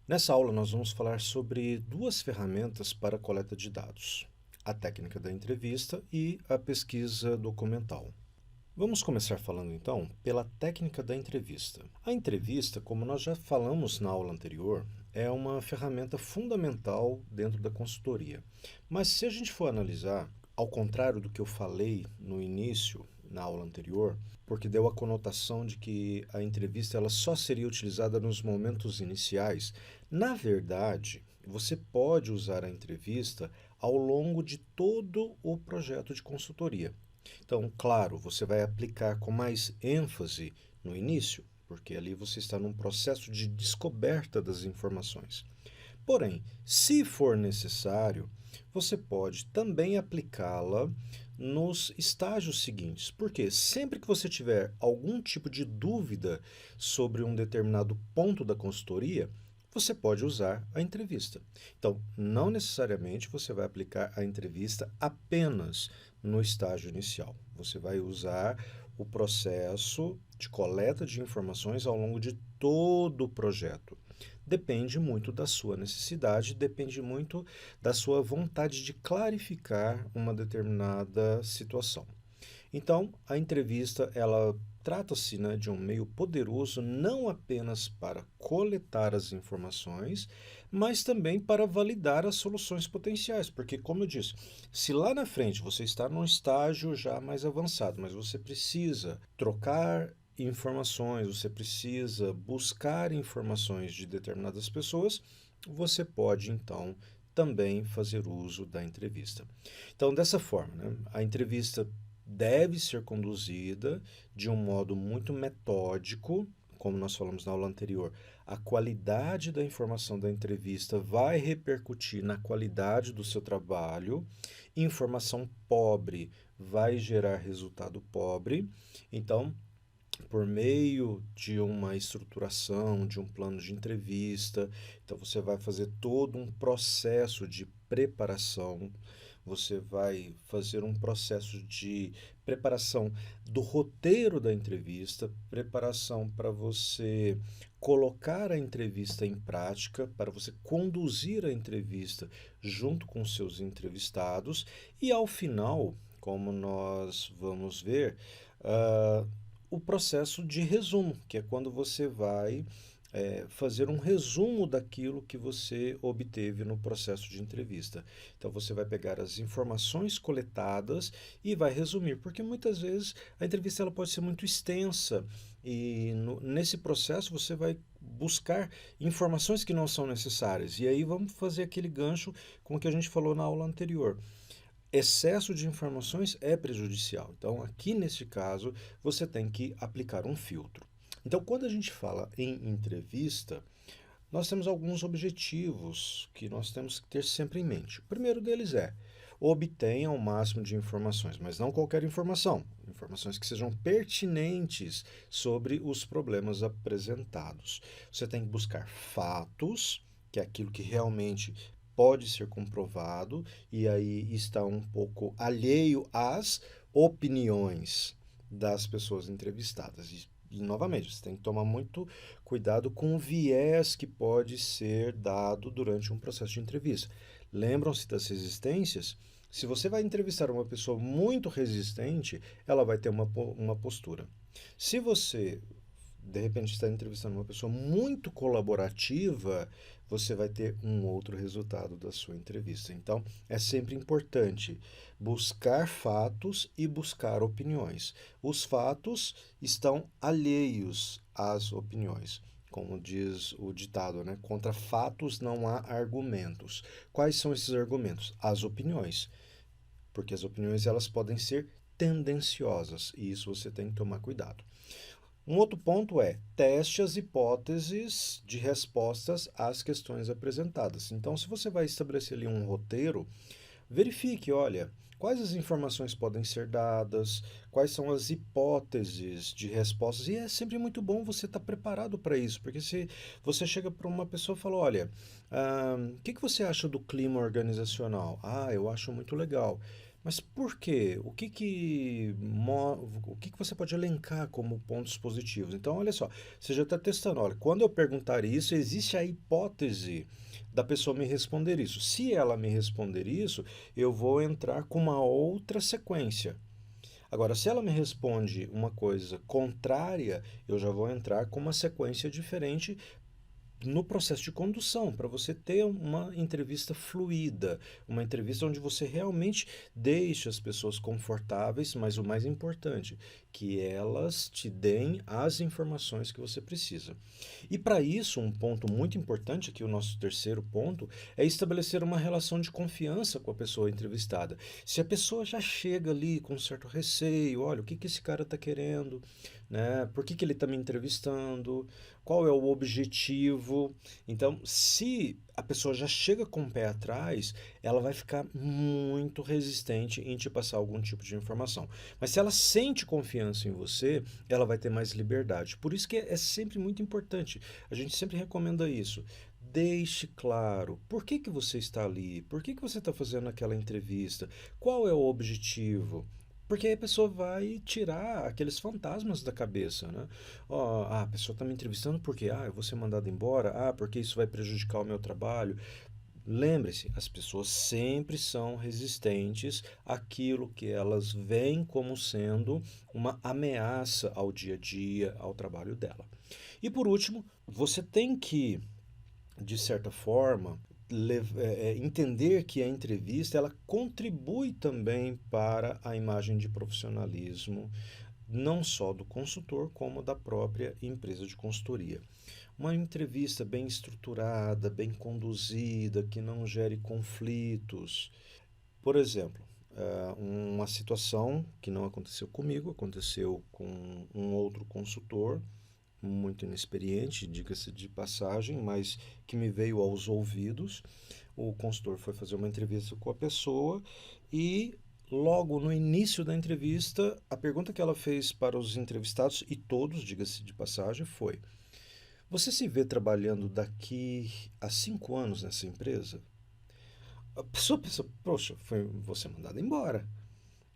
Nessa aula, nós vamos falar sobre duas ferramentas para a coleta de dados: a técnica da entrevista e a pesquisa documental. Vamos começar falando então pela técnica da entrevista. A entrevista, como nós já falamos na aula anterior, é uma ferramenta fundamental dentro da consultoria. Mas se a gente for analisar, ao contrário do que eu falei no início, na aula anterior, porque deu a conotação de que a entrevista ela só seria utilizada nos momentos iniciais, na verdade, você pode usar a entrevista ao longo de todo o projeto de consultoria. Então, claro, você vai aplicar com mais ênfase no início, porque ali você está num processo de descoberta das informações. Porém, se for necessário, você pode também aplicá-la nos estágios seguintes. Porque sempre que você tiver algum tipo de dúvida sobre um determinado ponto da consultoria, você pode usar a entrevista. Então, não necessariamente você vai aplicar a entrevista apenas no estágio inicial. Você vai usar o processo de coleta de informações ao longo de todo o projeto. Depende muito da sua necessidade, depende muito da sua vontade de clarificar uma determinada situação. Então, a entrevista, ela trata-se, né, de um meio poderoso não apenas para coletar as informações, mas também para validar as soluções potenciais, porque como eu disse, se lá na frente você está num estágio já mais avançado, mas você precisa trocar informações, você precisa buscar informações de determinadas pessoas, você pode então também fazer uso da entrevista. Então, dessa forma, né, a entrevista deve ser conduzida de um modo muito metódico, como nós falamos na aula anterior. A qualidade da informação da entrevista vai repercutir na qualidade do seu trabalho. Informação pobre vai gerar resultado pobre. Então, por meio de uma estruturação, de um plano de entrevista. Então você vai fazer todo um processo de preparação, você vai fazer um processo de preparação do roteiro da entrevista, preparação para você colocar a entrevista em prática, para você conduzir a entrevista junto com seus entrevistados e ao final, como nós vamos ver, o processo de resumo, que é quando você vai fazer um resumo daquilo que você obteve no processo de entrevista. Então você vai pegar as informações coletadas e vai resumir, porque muitas vezes a entrevista ela pode ser muito extensa e nesse processo você vai buscar informações que não são necessárias. E aí vamos fazer aquele gancho com o que a gente falou na aula anterior. Excesso de informações é prejudicial. Então, aqui neste caso, você tem que aplicar um filtro. Então, quando a gente fala em entrevista, nós temos alguns objetivos que nós temos que ter sempre em mente. O primeiro deles é obtenha o máximo de informações, mas não qualquer informação, informações que sejam pertinentes sobre os problemas apresentados. Você tem que buscar fatos, que é aquilo que realmente pode ser comprovado, e aí está um pouco alheio às opiniões das pessoas entrevistadas. E novamente, você tem que tomar muito cuidado com o viés que pode ser dado durante um processo de entrevista. Lembram-se das resistências? Se você vai entrevistar uma pessoa muito resistente, ela vai ter uma postura. Se você de repente está entrevistando uma pessoa muito colaborativa, você vai ter um outro resultado da sua entrevista. Então, é sempre importante buscar fatos e buscar opiniões. Os fatos estão alheios às opiniões. Como diz o ditado, né? Contra fatos não há argumentos. Quais são esses argumentos? As opiniões. Porque as opiniões elas podem ser tendenciosas e isso você tem que tomar cuidado. Um outro ponto é teste as hipóteses de respostas às questões apresentadas. Então, se você vai estabelecer ali um roteiro, verifique, olha, quais as informações podem ser dadas, quais são as hipóteses de respostas. E é sempre muito bom você estar preparado para isso, porque se você chega para uma pessoa e fala, olha, o que você acha do clima organizacional? Ah, eu acho muito legal. Mas por quê? O que que você pode elencar como pontos positivos? Então, olha só, você já está testando. Olha, quando eu perguntar isso, existe a hipótese da pessoa me responder isso. Se ela me responder isso, eu vou entrar com uma outra sequência. Agora, se ela me responde uma coisa contrária, eu já vou entrar com uma sequência diferente no processo de condução, para você ter uma entrevista fluida, uma entrevista onde você realmente deixe as pessoas confortáveis, mas o mais importante, que elas te deem as informações que você precisa. E para isso, um ponto muito importante, aqui o nosso terceiro ponto, é estabelecer uma relação de confiança com a pessoa entrevistada. Se a pessoa já chega ali com um certo receio, olha, o que que esse cara está querendo, né? Por que que ele está me entrevistando? Qual é o objetivo? Então, se a pessoa já chega com o pé atrás, ela vai ficar muito resistente em te passar algum tipo de informação. Mas se ela sente confiança em você, ela vai ter mais liberdade. Por isso que é sempre muito importante. A gente sempre recomenda isso. Deixe claro por que que você está ali, por que que você está fazendo aquela entrevista, qual é o objetivo. Porque aí a pessoa vai tirar aqueles fantasmas da cabeça, né? Ó, a pessoa está me entrevistando porque, eu vou ser mandado embora, porque isso vai prejudicar o meu trabalho. Lembre-se, as pessoas sempre são resistentes àquilo que elas veem como sendo uma ameaça ao dia a dia, ao trabalho dela. E por último, você tem que, de certa forma, entender que a entrevista ela contribui também para a imagem de profissionalismo, não só do consultor, como da própria empresa de consultoria. Uma entrevista bem estruturada, bem conduzida, que não gere conflitos. Por exemplo, uma situação que não aconteceu comigo, aconteceu com um outro consultor, muito inexperiente, diga-se de passagem, mas que me veio aos ouvidos. O consultor foi fazer uma entrevista com a pessoa e logo no início da entrevista, a pergunta que ela fez para os entrevistados, e todos, diga-se de passagem, foi: você se vê trabalhando daqui a 5 anos nessa empresa? A pessoa pensa, poxa, vou ser mandado embora.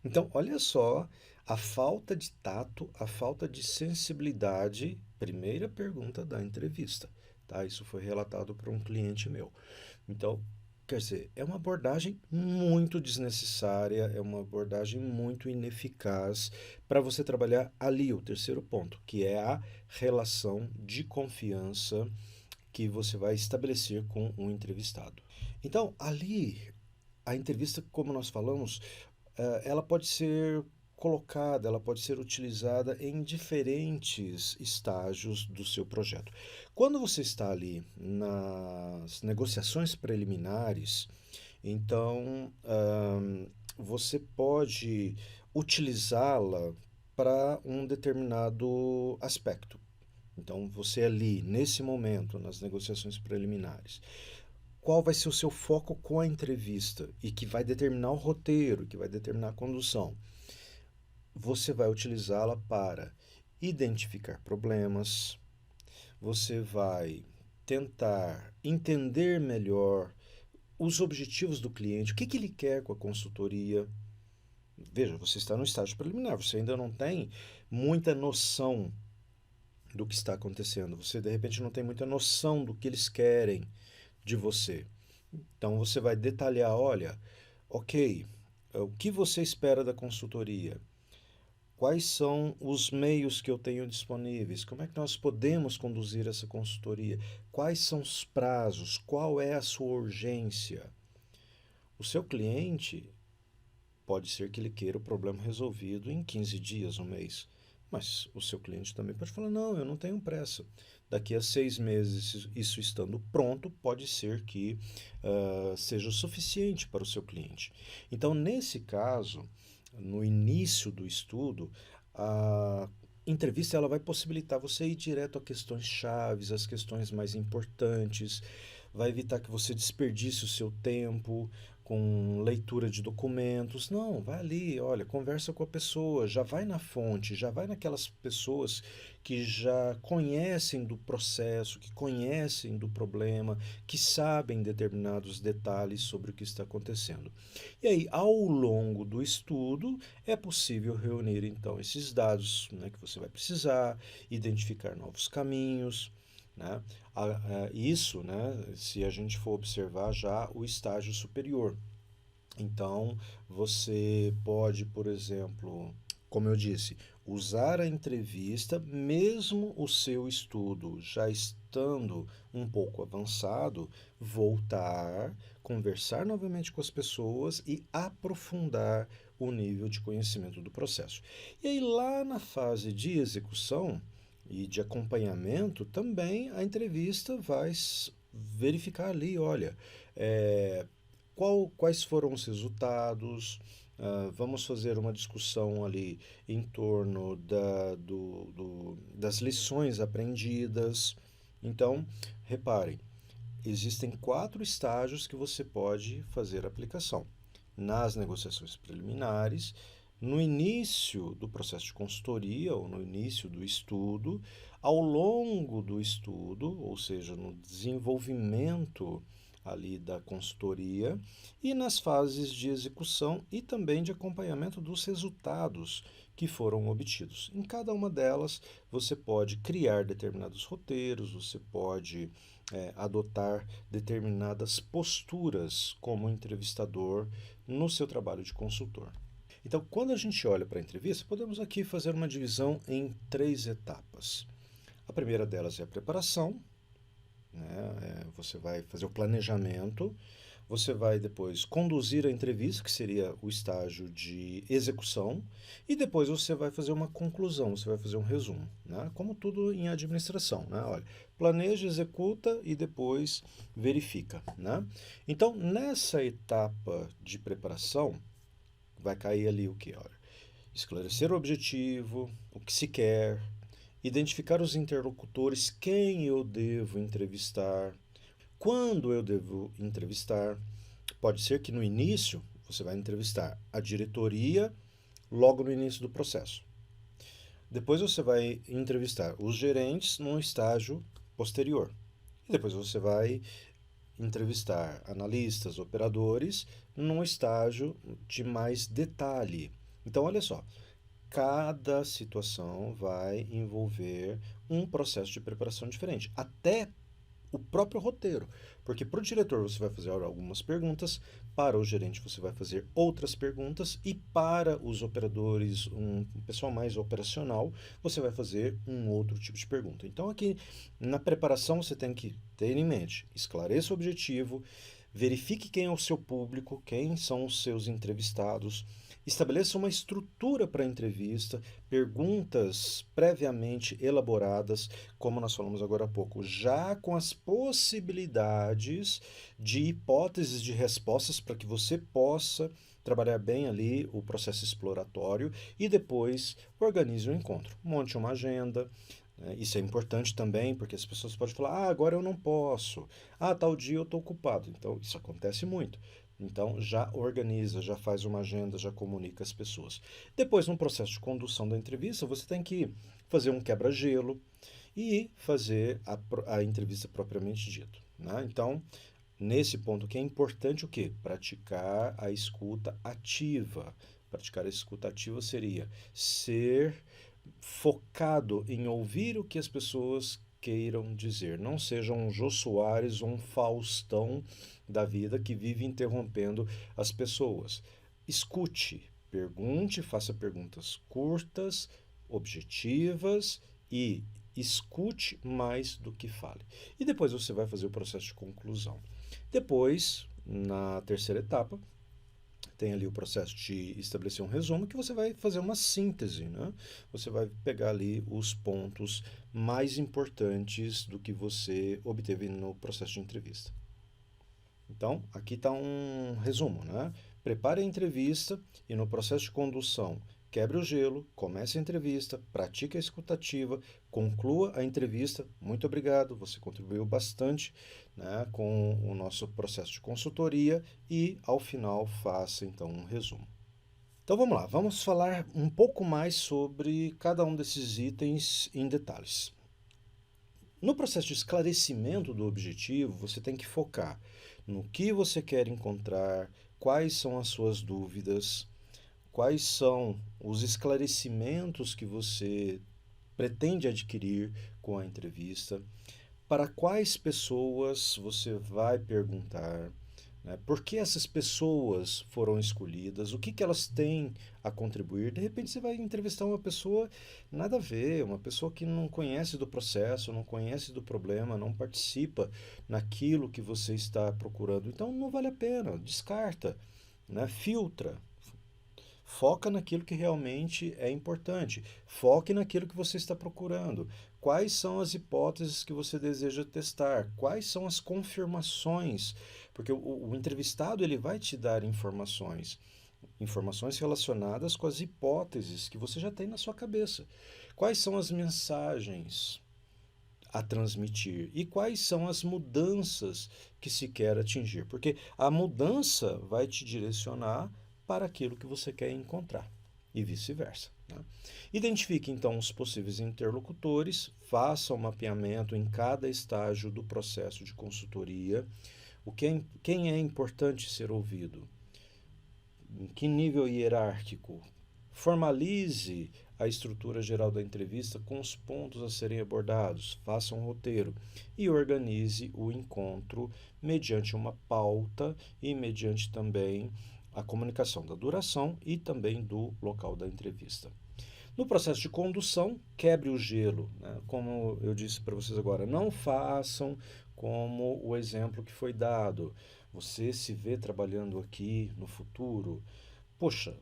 Então, olha só a falta de tato, a falta de sensibilidade, primeira pergunta da entrevista, tá? Isso foi relatado por um cliente meu. Então, quer dizer, é uma abordagem muito desnecessária, é uma abordagem muito ineficaz para você trabalhar ali, o terceiro ponto, que é a relação de confiança que você vai estabelecer com o entrevistado. Então, ali, a entrevista, como nós falamos, ela pode ser colocada, ela pode ser utilizada em diferentes estágios do seu projeto. Quando você está ali nas negociações preliminares, então você pode utilizá-la para um determinado aspecto. Então, você ali, nesse momento, nas negociações preliminares, qual vai ser o seu foco com a entrevista e que vai determinar o roteiro, que vai determinar a condução. Você vai utilizá-la para identificar problemas, você vai tentar entender melhor os objetivos do cliente, o que que ele quer com a consultoria. Veja, você está no estágio preliminar, você ainda não tem muita noção do que está acontecendo, você de repente não tem muita noção do que eles querem de você. Então você vai detalhar, olha, ok, o que você espera da consultoria? Quais são os meios que eu tenho disponíveis? Como é que nós podemos conduzir essa consultoria? Quais são os prazos? Qual é a sua urgência? O seu cliente pode ser que ele queira o problema resolvido em 15 dias, um mês. Mas o seu cliente também pode falar: não, eu não tenho pressa. Daqui a 6 meses, isso estando pronto, pode ser que seja o suficiente para o seu cliente. Então, nesse caso, no início do estudo, a entrevista ela vai possibilitar você ir direto a questões chaves, as questões mais importantes, vai evitar que você desperdice o seu tempo, com leitura de documentos. Não, vai ali, olha, conversa com a pessoa, já vai na fonte, já vai naquelas pessoas que já conhecem do processo, que conhecem do problema, que sabem determinados detalhes sobre o que está acontecendo. E aí, ao longo do estudo, é possível reunir então esses dados, né, que você vai precisar, identificar novos caminhos, né? Isso, né, se a gente for observar já o estágio superior. Então, você pode, por exemplo, como eu disse, usar a entrevista, mesmo o seu estudo já estando um pouco avançado, voltar, conversar novamente com as pessoas e aprofundar o nível de conhecimento do processo. E aí, lá na fase de execução e de acompanhamento, também a entrevista vai verificar ali, olha, é, quais foram os resultados. Vamos fazer uma discussão ali em torno das lições aprendidas. Então, reparem, existem 4 estágios que você pode fazer a aplicação. Nas negociações preliminares, no início do processo de consultoria ou no início do estudo, ao longo do estudo, ou seja, no desenvolvimento ali da consultoria e nas fases de execução e também de acompanhamento dos resultados que foram obtidos. Em cada uma delas, você pode criar determinados roteiros, você pode adotar determinadas posturas como entrevistador no seu trabalho de consultor. Então, quando a gente olha para a entrevista, podemos aqui fazer uma divisão em 3 etapas. A primeira delas é a preparação, né? Você vai fazer o planejamento, você vai depois conduzir a entrevista, que seria o estágio de execução, e depois você vai fazer uma conclusão, você vai fazer um resumo, né? Como tudo em administração, né? Olha, planeja, executa e depois verifica, né? Então, nessa etapa de preparação, vai cair ali o que? Olha, esclarecer o objetivo, o que se quer, identificar os interlocutores, quem eu devo entrevistar, quando eu devo entrevistar. Pode ser que no início você vai entrevistar a diretoria logo no início do processo. Depois você vai entrevistar os gerentes num estágio posterior. E depois você vai entrevistar analistas, operadores num estágio de mais detalhe. Então, olha só, cada situação vai envolver um processo de preparação diferente, até o próprio roteiro, porque para o diretor você vai fazer algumas perguntas, para o gerente você vai fazer outras perguntas e para os operadores, um pessoal mais operacional, você vai fazer um outro tipo de pergunta. Então aqui na preparação você tem que ter em mente, esclareça o objetivo, verifique quem é o seu público, quem são os seus entrevistados, estabeleça uma estrutura para a entrevista, perguntas previamente elaboradas, como nós falamos agora há pouco, já com as possibilidades de hipóteses de respostas para que você possa trabalhar bem ali o processo exploratório e depois organize o encontro. Monte uma agenda. Isso é importante também, porque as pessoas podem falar: ah, agora eu não posso, ah, tal dia eu estou ocupado. Então, isso acontece muito. Então, já organiza, já faz uma agenda, já comunica as pessoas. Depois, no processo de condução da entrevista, você tem que fazer um quebra-gelo e fazer a entrevista propriamente dita, né? Então, nesse ponto que é importante o quê? Praticar a escuta ativa. Praticar a escuta ativa seria ser focado em ouvir o que as pessoas queiram dizer. Não seja um Jô Soares ou um Faustão da vida que vive interrompendo as pessoas. Escute, pergunte, faça perguntas curtas, objetivas e escute mais do que fale. E depois você vai fazer o processo de conclusão. Depois, na terceira etapa, tem ali o processo de estabelecer um resumo que você vai fazer uma síntese, né? Você vai pegar ali os pontos mais importantes do que você obteve no processo de entrevista. Então, aqui está um resumo, né? Prepare a entrevista e no processo de condução, quebre o gelo, comece a entrevista, pratique a escutativa, conclua a entrevista. Muito obrigado, você contribuiu bastante, né, com o nosso processo de consultoria e, ao final, faça então um resumo. Então vamos lá, vamos falar um pouco mais sobre cada um desses itens em detalhes. No processo de esclarecimento do objetivo, você tem que focar no que você quer encontrar, quais são as suas dúvidas, quais são os esclarecimentos que você pretende adquirir com a entrevista, para quais pessoas você vai perguntar, né? Por que essas pessoas foram escolhidas? O que que elas têm a contribuir? De repente você vai entrevistar uma pessoa nada a ver, uma pessoa que não conhece do processo, não conhece do problema, não participa naquilo que você está procurando. Então não vale a pena, descarta, né? Filtra. Foca naquilo que realmente é importante. Foque naquilo que você está procurando. Quais são as hipóteses que você deseja testar? Quais são as confirmações? Porque o entrevistado ele vai te dar informações, informações relacionadas com as hipóteses que você já tem na sua cabeça. Quais são as mensagens a transmitir e quais são as mudanças que se quer atingir? Porque a mudança vai te direcionar para aquilo que você quer encontrar e vice-versa, né? Identifique então os possíveis interlocutores, faça um mapeamento em cada estágio do processo de consultoria, quem é importante ser ouvido, em que nível hierárquico. Formalize a estrutura geral da entrevista com os pontos a serem abordados, faça um roteiro e organize o encontro mediante uma pauta e mediante também a comunicação da duração e também do local da entrevista. No processo de condução, quebre o gelo, né? Como eu disse para vocês agora, não façam como o exemplo que foi dado. Você se vê trabalhando aqui no futuro. Poxa,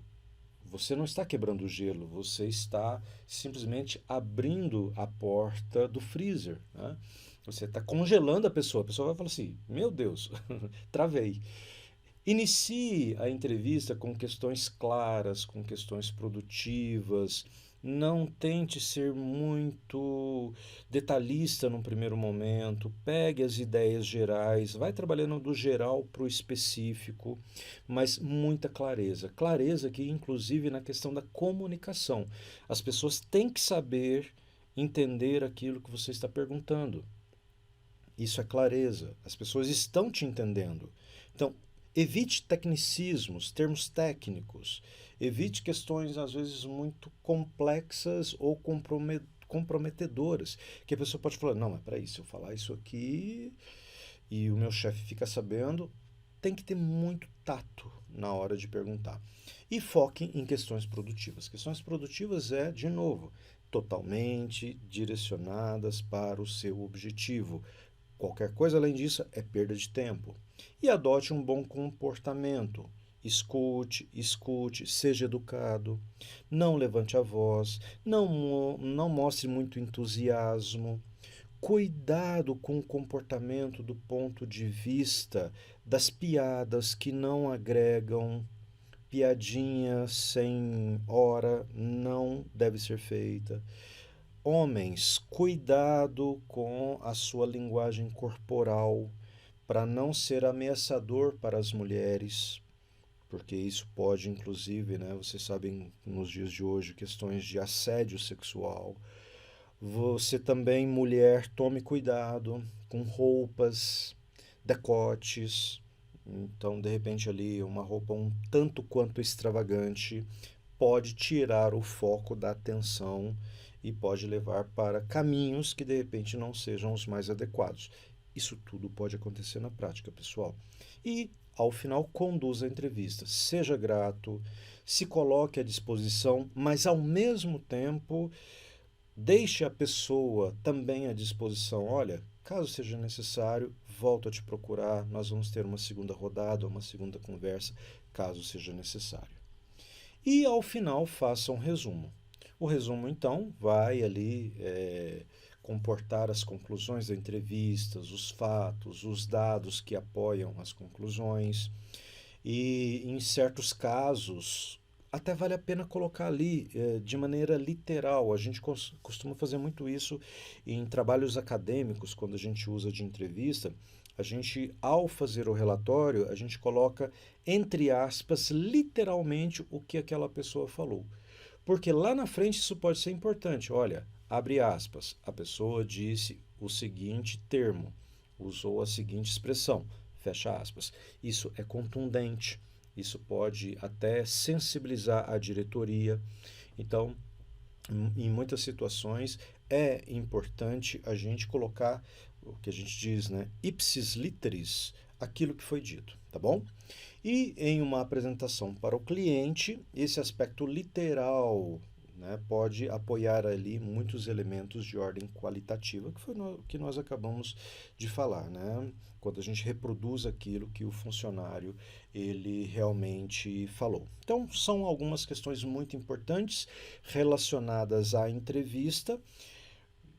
você não está quebrando o gelo, você está simplesmente abrindo a porta do freezer, né? Você está congelando a pessoa vai falar assim: Meu Deus, travei. Inicie a entrevista com questões claras, com questões produtivas. Não tente ser muito detalhista num primeiro momento. Pegue as ideias gerais, vai trabalhando do geral para o específico, mas muita clareza. Clareza aqui, inclusive, na questão da comunicação. As pessoas têm que saber entender aquilo que você está perguntando. Isso é clareza. As pessoas estão te entendendo. Então, evite tecnicismos, termos técnicos. Evite questões, às vezes, muito complexas ou comprometedoras. Que a pessoa pode falar: não, mas peraí, se eu falar isso aqui e o meu chefe fica sabendo, tem que ter muito tato na hora de perguntar. E foque em questões produtivas. Questões produtivas é, de novo, totalmente direcionadas para o seu objetivo. Qualquer coisa além disso é perda de tempo. E adote um bom comportamento. Escute, seja educado, não levante a voz, não mostre muito entusiasmo. Cuidado com o comportamento do ponto de vista das piadas que não agregam. Piadinha sem hora não deve ser feita. Homens, cuidado com a sua linguagem corporal para não ser ameaçador para as mulheres, porque isso pode, inclusive, né, vocês sabem, nos dias de hoje, questões de assédio sexual. Você também, mulher, tome cuidado com roupas, decotes. Então, de repente, ali, uma roupa um tanto quanto extravagante pode tirar o foco da atenção e pode levar para caminhos que de repente não sejam os mais adequados. Isso tudo pode acontecer na prática, pessoal. E, ao final, conduza a entrevista. Seja grato, se coloque à disposição, mas ao mesmo tempo deixe a pessoa também à disposição. Olha, caso seja necessário, volto a te procurar. Nós vamos ter uma segunda rodada, uma segunda conversa, caso seja necessário. E ao final faça um resumo. O resumo, então, vai ali comportar as conclusões da entrevista, os fatos, os dados que apoiam as conclusões. E, em certos casos, até vale a pena colocar ali de maneira literal. A gente costuma fazer muito isso em trabalhos acadêmicos, quando a gente usa de entrevista. A gente, ao fazer o relatório, a gente coloca, entre aspas, literalmente o que aquela pessoa falou. Porque lá na frente isso pode ser importante. Olha, abre aspas, a pessoa disse o seguinte termo, usou a seguinte expressão, fecha aspas. Isso é contundente, isso pode até sensibilizar a diretoria. Então, em muitas situações, é importante a gente colocar o que a gente diz, né, ipsis literis, aquilo que foi dito, tá bom? E em uma apresentação para o cliente, esse aspecto literal, né, pode apoiar ali muitos elementos de ordem qualitativa, que foi o que nós acabamos de falar, né? Quando a gente reproduz aquilo que o funcionário ele realmente falou. Então, são algumas questões muito importantes relacionadas à entrevista.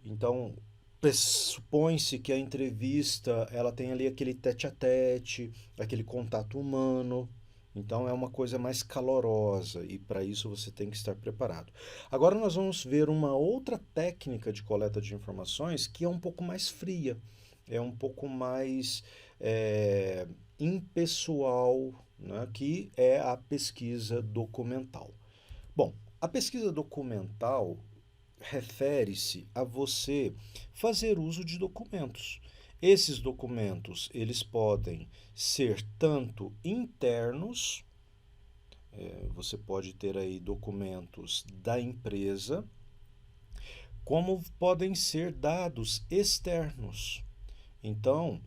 Então, pressupõe-se que a entrevista ela tem ali aquele tete a tete, aquele contato humano. Então é uma coisa mais calorosa e para isso você tem que estar preparado. Agora nós vamos ver uma outra técnica de coleta de informações que é um pouco mais fria, é um pouco mais impessoal, né, que é a pesquisa documental. Bom, a pesquisa documental refere-se a você fazer uso de documentos. Esses documentos, eles podem ser tanto internos, você pode ter aí documentos da empresa, como podem ser dados externos. Então,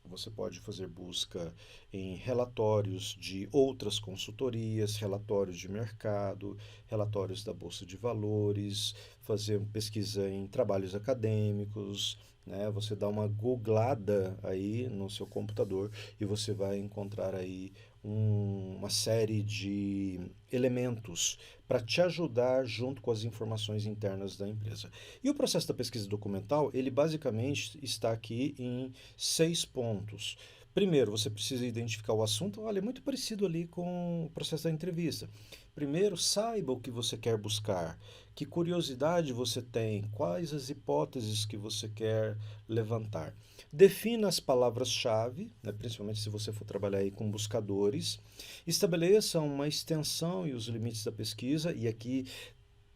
você pode fazer busca em relatórios de outras consultorias, relatórios de mercado, relatórios da Bolsa de Valores, fazer pesquisa em trabalhos acadêmicos, né? Você dá uma googlada aí no seu computador e você vai encontrar aí uma série de elementos para te ajudar junto com as informações internas da empresa. E o processo da pesquisa documental, ele basicamente está aqui em 6 pontos. Primeiro, você precisa identificar o assunto. Olha, é muito parecido ali com o processo da entrevista. Primeiro, saiba o que você quer buscar, que curiosidade você tem, quais as hipóteses que você quer levantar. Defina as palavras-chave, né, principalmente se você for trabalhar aí com buscadores. Estabeleça uma extensão e os limites da pesquisa, e aqui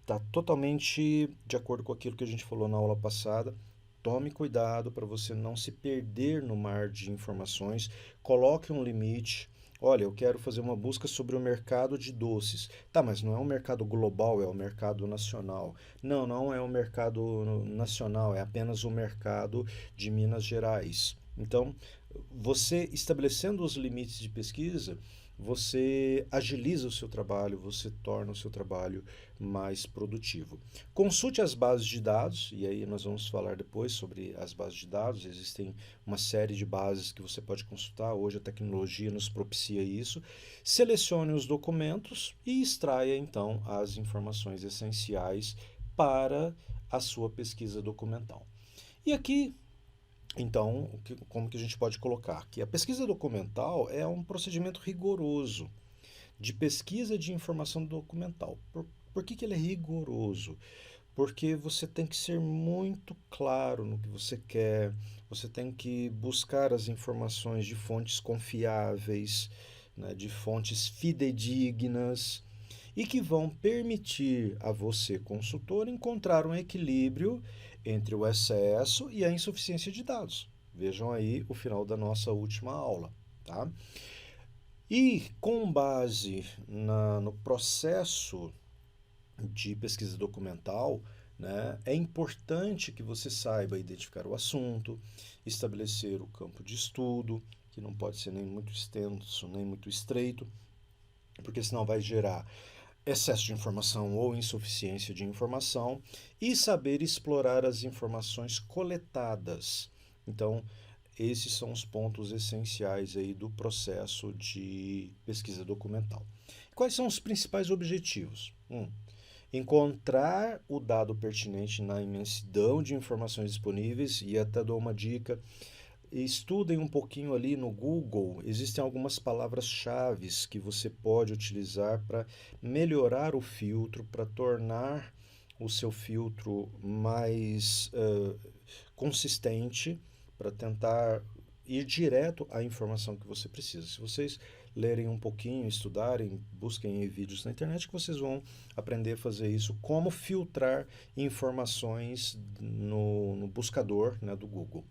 está totalmente de acordo com aquilo que a gente falou na aula passada. Tome cuidado para você não se perder no mar de informações. Coloque um limite. Olha, eu quero fazer uma busca sobre o mercado de doces. Tá, mas não é um mercado global, é o mercado nacional. Não, não é o mercado nacional, é apenas o mercado de Minas Gerais. Então, você estabelecendo os limites de pesquisa, você agiliza o seu trabalho, você torna o seu trabalho mais produtivo. Consulte as bases de dados, e aí nós vamos falar depois sobre as bases de dados. Existem uma série de bases que você pode consultar, hoje a tecnologia nos propicia isso. Selecione os documentos e extraia então as informações essenciais para a sua pesquisa documental. E aqui então, como que a gente pode colocar? Que a pesquisa documental é um procedimento rigoroso de pesquisa de informação documental. Por que ele é rigoroso? Porque você tem que ser muito claro no que você quer, você tem que buscar as informações de fontes confiáveis, né, de fontes fidedignas e que vão permitir a você, consultor, encontrar um equilíbrio entre o excesso e a insuficiência de dados. Vejam aí o final da nossa última aula, tá? E com base no processo de pesquisa documental, né, é importante que você saiba identificar o assunto, estabelecer o campo de estudo, que não pode ser nem muito extenso, nem muito estreito, porque senão vai gerar excesso de informação ou insuficiência de informação, e saber explorar as informações coletadas. Então, esses são os pontos essenciais aí do processo de pesquisa documental. Quais são os principais objetivos? Encontrar o dado pertinente na imensidão de informações disponíveis, e até dou uma dica, estudem um pouquinho ali no Google, existem algumas palavras-chave que você pode utilizar para melhorar o filtro, para tornar o seu filtro mais consistente, para tentar ir direto à informação que você precisa. Se vocês lerem um pouquinho, estudarem, busquem vídeos na internet, que vocês vão aprender a fazer isso, como filtrar informações no buscador, né, do Google.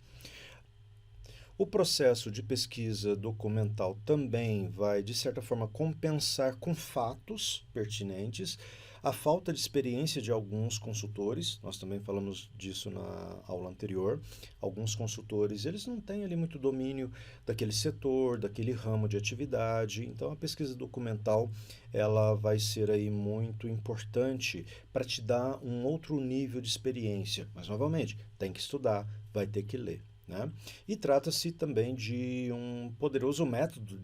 O processo de pesquisa documental também vai, de certa forma, compensar com fatos pertinentes a falta de experiência de alguns consultores. Nós também falamos disso na aula anterior. Alguns consultores, eles não têm ali muito domínio daquele setor, daquele ramo de atividade. Então, a pesquisa documental, ela vai ser aí muito importante para te dar um outro nível de experiência. Mas, novamente, tem que estudar, vai ter que ler. Né? E trata-se também de um poderoso método,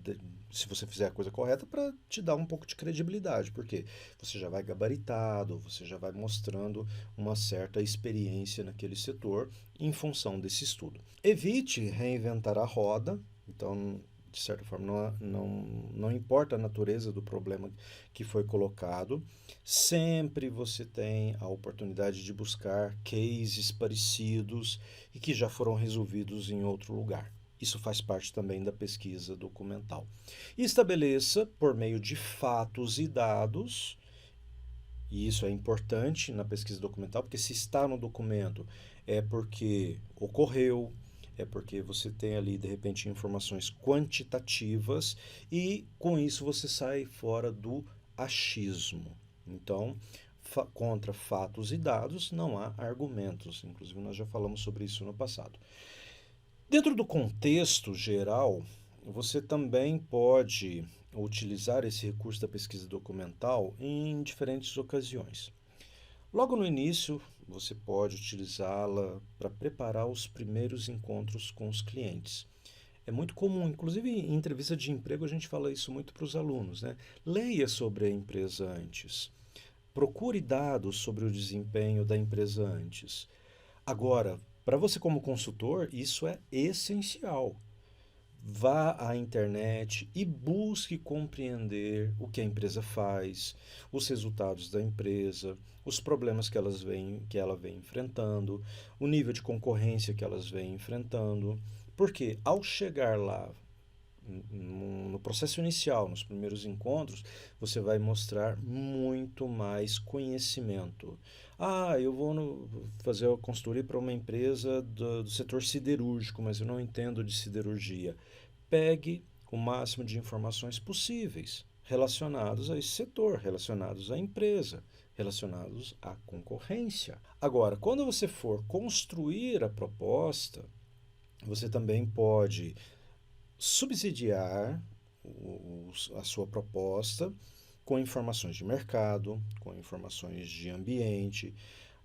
se você fizer a coisa correta, para te dar um pouco de credibilidade, porque você já vai gabaritado, você já vai mostrando uma certa experiência naquele setor em função desse estudo. Evite reinventar a roda, então, de certa forma, não importa a natureza do problema que foi colocado, sempre você tem a oportunidade de buscar cases parecidos e que já foram resolvidos em outro lugar. Isso faz parte também da pesquisa documental. E estabeleça, por meio de fatos e dados, e isso é importante na pesquisa documental, porque se está no documento é porque ocorreu, é porque você tem ali, de repente, informações quantitativas e com isso você sai fora do achismo. Então, contra fatos e dados não há argumentos. Inclusive, nós já falamos sobre isso no passado. Dentro do contexto geral, você também pode utilizar esse recurso da pesquisa documental em diferentes ocasiões. Logo no início, você pode utilizá-la para preparar os primeiros encontros com os clientes. É muito comum, inclusive em entrevista de emprego a gente fala isso muito para os alunos, né? Leia sobre a empresa antes. Procure dados sobre o desempenho da empresa antes. Agora, para você como consultor, isso é essencial. Vá à internet e busque compreender o que a empresa faz, os resultados da empresa, os problemas que ela vem enfrentando, o nível de concorrência que elas vêm enfrentando. Porque ao chegar lá, no processo inicial, nos primeiros encontros, você vai mostrar muito mais conhecimento. Ah, eu vou fazer a consultoria para uma empresa do setor siderúrgico, mas eu não entendo de siderurgia. Pegue o máximo de informações possíveis relacionados a esse setor, relacionados à empresa, relacionados à concorrência. Agora, quando você for construir a proposta, você também pode subsidiar a sua proposta com informações de mercado, com informações de ambiente.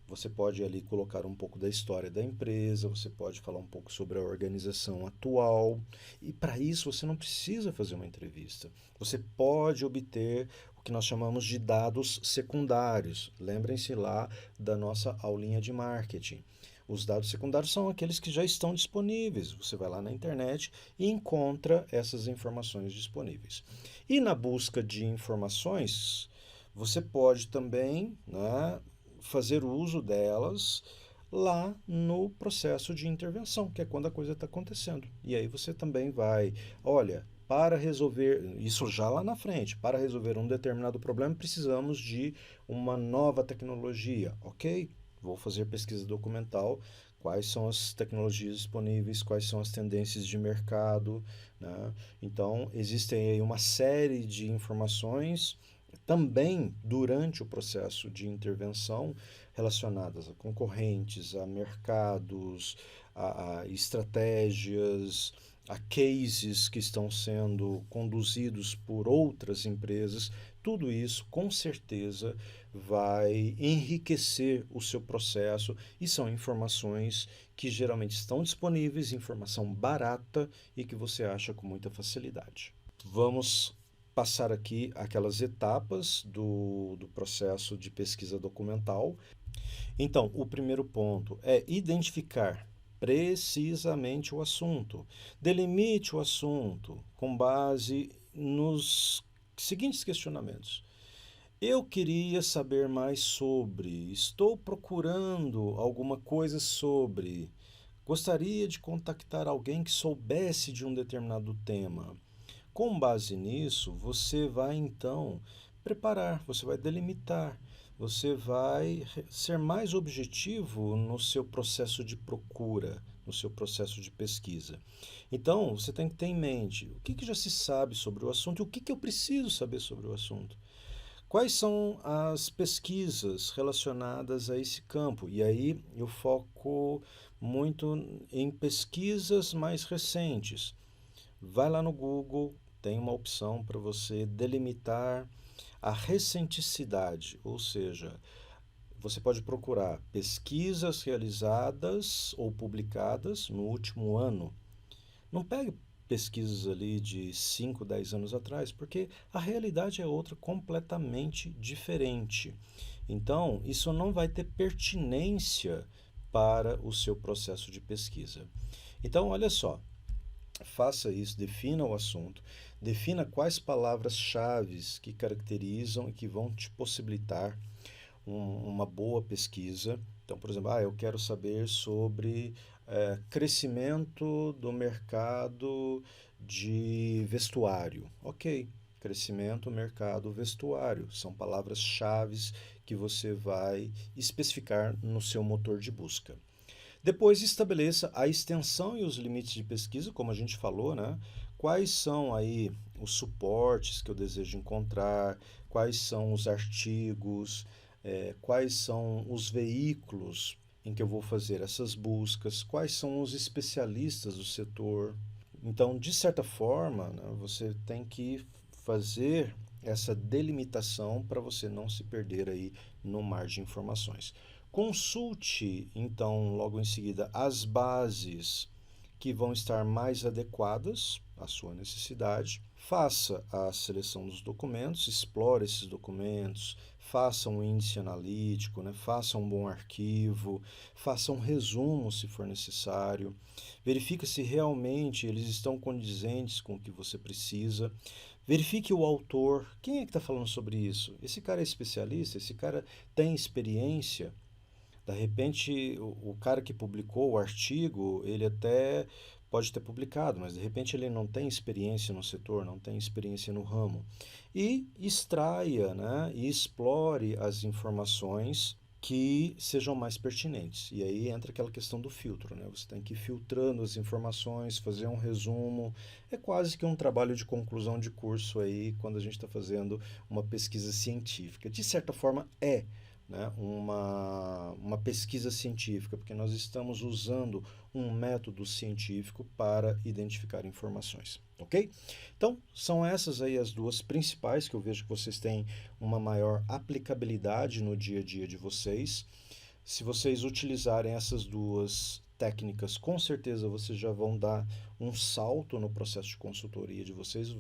Você pode ali colocar um pouco da história da empresa, você pode falar um pouco sobre a organização atual. E para isso você não precisa fazer uma entrevista. Você pode obter o que nós chamamos de dados secundários. Lembrem-se lá da nossa aulinha de marketing. Os dados secundários são aqueles que já estão disponíveis. Você vai lá na internet e encontra essas informações disponíveis. E na busca de informações, você pode também, né, fazer uso delas lá no processo de intervenção, que é quando a coisa está acontecendo. E aí você também vai, olha, para resolver, isso já lá na frente, para resolver um determinado problema, precisamos de uma nova tecnologia, ok? Vou fazer pesquisa documental, quais são as tecnologias disponíveis, quais são as tendências de mercado, né? Então, existem aí uma série de informações também durante o processo de intervenção relacionadas a concorrentes, a mercados, a estratégias, a cases que estão sendo conduzidos por outras empresas. Tudo isso, com certeza, vai enriquecer o seu processo e são informações que geralmente estão disponíveis, informação barata e que você acha com muita facilidade. Vamos passar aqui aquelas etapas do processo de pesquisa documental. Então, o primeiro ponto é identificar precisamente o assunto. Delimite o assunto com base nos seguintes questionamentos. Eu queria saber mais sobre, estou procurando alguma coisa sobre, gostaria de contactar alguém que soubesse de um determinado tema. Com base nisso, você vai então preparar, você vai delimitar, você vai ser mais objetivo no seu processo de procura, no seu processo de pesquisa. Então, você tem que ter em mente o que já se sabe sobre o assunto e o que eu preciso saber sobre o assunto. Quais são as pesquisas relacionadas a esse campo? E aí eu foco muito em pesquisas mais recentes. Vai lá no Google, tem uma opção para você delimitar a recenticidade, ou seja, você pode procurar pesquisas realizadas ou publicadas no último ano. Não pegue pesquisas ali de 5, 10 anos atrás, porque a realidade é outra completamente diferente. Então, isso não vai ter pertinência para o seu processo de pesquisa. Então, olha só, faça isso, defina o assunto, defina quais palavras-chave que caracterizam e que vão te possibilitar uma boa pesquisa. Então, por exemplo, eu quero saber sobre crescimento do mercado de vestuário. Ok, crescimento, mercado, vestuário. São palavras-chave que você vai especificar no seu motor de busca. Depois estabeleça a extensão e os limites de pesquisa, como a gente falou, né? Quais são aí os suportes que eu desejo encontrar, quais são os artigos, quais são os veículos em que eu vou fazer essas buscas, quais são os especialistas do setor. Então, de certa forma, né, você tem que fazer essa delimitação para você não se perder aí no mar de informações. Consulte, então, logo em seguida, as bases que vão estar mais adequadas à sua necessidade. Faça a seleção dos documentos, explore esses documentos, faça um índice analítico, né? Faça um bom arquivo, faça um resumo se for necessário. Verifique se realmente eles estão condizentes com o que você precisa. Verifique o autor. Quem é que está falando sobre isso? Esse cara é especialista? Esse cara tem experiência? De repente, o cara que publicou o artigo, ele até pode ter publicado, mas de repente ele não tem experiência no setor, não tem experiência no ramo. E extraia, né, e explore as informações que sejam mais pertinentes. E aí entra aquela questão do filtro, né? Você tem que ir filtrando as informações, fazer um resumo. É quase que um trabalho de conclusão de curso aí, quando a gente está fazendo uma pesquisa científica. De certa forma, né, uma pesquisa científica, porque nós estamos usando um método científico para identificar informações, ok? Então, são essas aí as duas principais que eu vejo que vocês têm uma maior aplicabilidade no dia a dia de vocês. Se vocês utilizarem essas duas técnicas, com certeza vocês já vão dar um salto no processo de consultoria de vocês,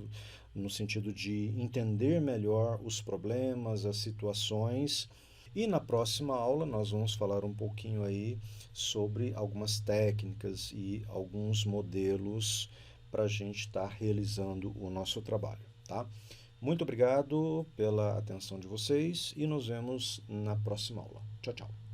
no sentido de entender melhor os problemas, as situações. E na próxima aula nós vamos falar um pouquinho aí sobre algumas técnicas e alguns modelos para a gente estar realizando o nosso trabalho, tá? Muito obrigado pela atenção de vocês e nos vemos na próxima aula. Tchau, tchau.